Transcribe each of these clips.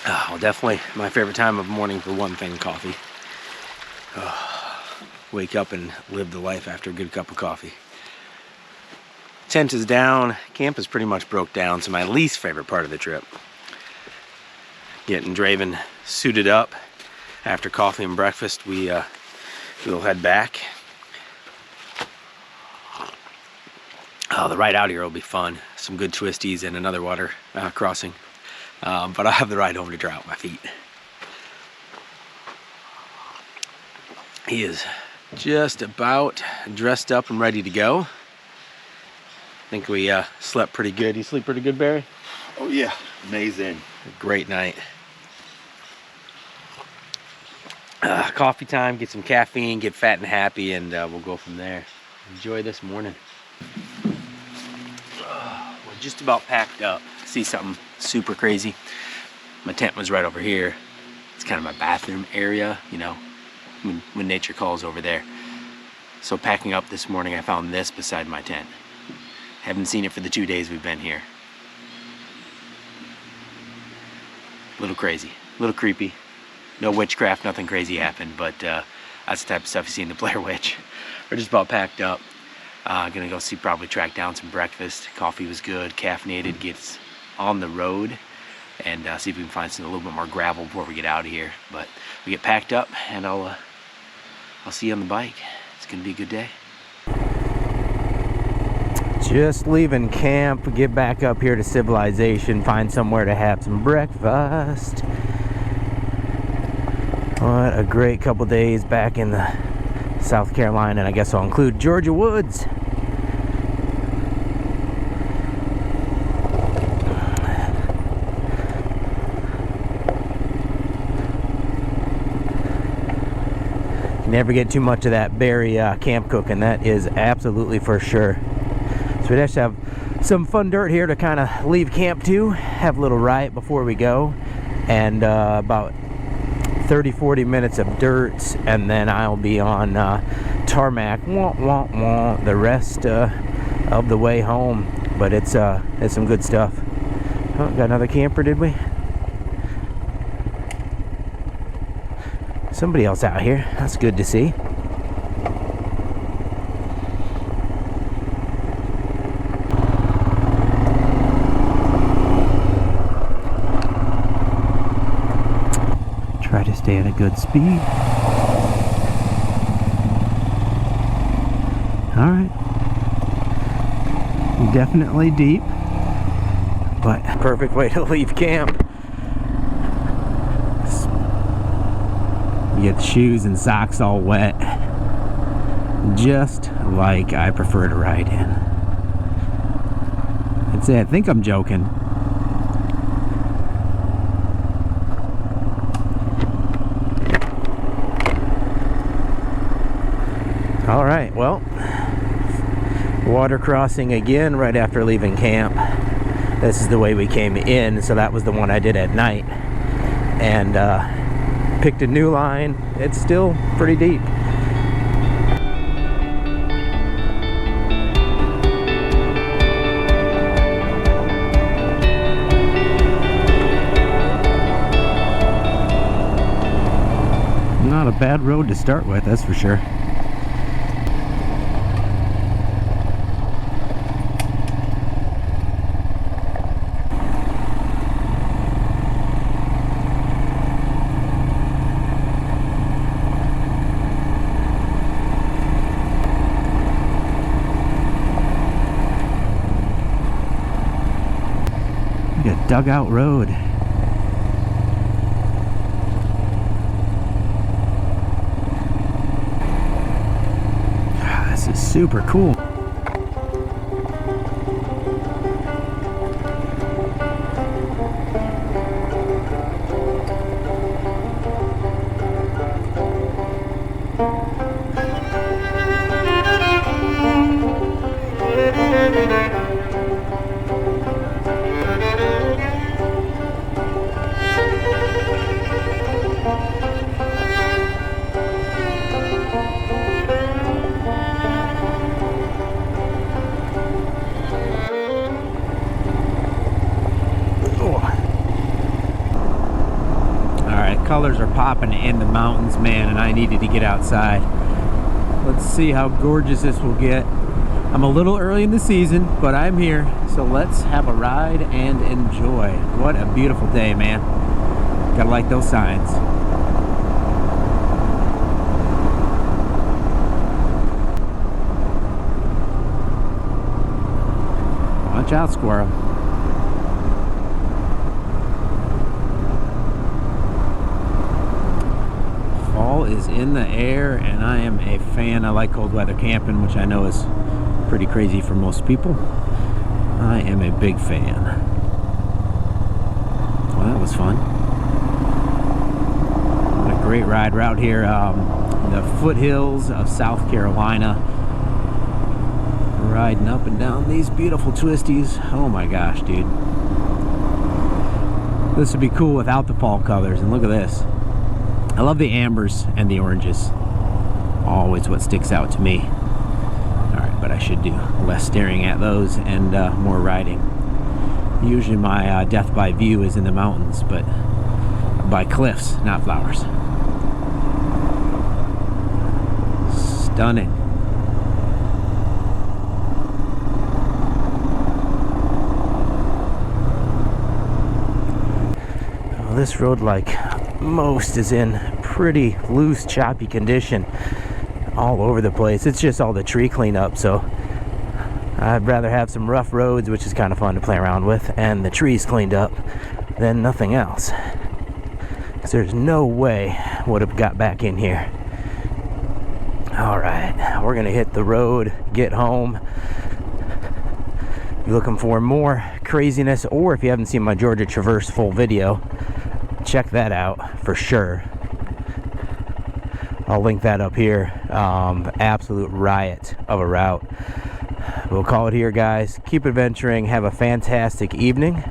Well, definitely my favorite time of morning for one thing, coffee. Wake up and live the life after a good cup of coffee. Tent is down, camp is pretty much broke down, so my least favorite part of the trip. Getting Draven suited up. After coffee and breakfast, we'll head back. The ride out here will be fun. Some good twisties and another water crossing. But I'll have the ride home to dry out my feet. He is just about dressed up and ready to go. I think we slept pretty good. You sleep pretty good, Barry? Oh yeah, amazing. A great night. Coffee time, get some caffeine, get fat and happy, and we'll go from there. Enjoy this morning. We're just about packed up. See something super crazy? My tent was right over here. It's kind of my bathroom area, you know, when nature calls over there. So packing up this morning, I found this beside my tent. Haven't seen it for the 2 days we've been here. A little crazy, a little creepy. No witchcraft, nothing crazy happened, but that's the type of stuff you see in the Blair Witch. We're just about packed up. Gonna go see, probably track down some breakfast. Coffee was good, caffeinated, gets on the road, and see if we can find some a little bit more gravel before we get out of here. But we get packed up, and I'll see you on the bike. It's gonna be a good day. Just leaving camp, get back up here to civilization, find somewhere to have some breakfast. What a great couple days back in the South Carolina, and I guess I'll include Georgia woods. You never get too much of that berry camp cooking, that is absolutely for sure. So we just have some fun dirt here to kind of leave camp to, have a little riot before we go, and about 30-40 minutes of dirt, and then I'll be on tarmac the rest of the way home. But it's some good stuff. Oh, got another camper, did we? Somebody else out here. That's good to see. Try to stay at a good speed. All right. Definitely deep, but perfect way to leave camp. You get the shoes and socks all wet, just like I prefer to ride in. That's it. I think I'm joking. All right, well, water crossing again right after leaving camp. This is the way we came in, so that was the one I did at night, and picked a new line. It's still pretty deep. Not a bad road to start with, that's for sure. Dugout road. This is super cool. colors are popping in the mountains, man, and I needed to get outside. Let's see how gorgeous this will get. I'm a little early in the season, but I'm here, so let's have a ride and enjoy. What a beautiful day, man. Gotta like those signs. Watch out, squirrel. Fall is in the air, and I am a fan. I like cold weather camping, which I know is pretty crazy for most people. I am a big fan. Well, that was fun. What a great ride. We're out here, the foothills of South Carolina, riding up and down these beautiful twisties. Oh my gosh, dude. This would be cool without the fall colors, and look at this. I love the ambers and the oranges. Always what sticks out to me. Alright, but I should do less staring at those and more riding. Usually my death by view is in the mountains, but by cliffs, not flowers. Stunning. Well, this road, like most, is in pretty loose, choppy condition all over the place. It's just all the tree cleanup, so I'd rather have some rough roads, which is kind of fun to play around with, and the trees cleaned up than nothing else, because there's no way I would have got back in here. All right, we're gonna hit the road, get home. If you're looking for more craziness, or if you haven't seen my Georgia Traverse full video, check that out for sure. I'll link that up here. Absolute riot of a route. We'll call it here, guys. Keep adventuring. Have a fantastic evening.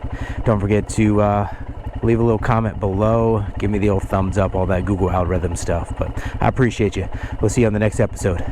Don't forget to leave a little comment below. Give me the old thumbs up, all that Google algorithm stuff. But I appreciate you. We'll see you on the next episode.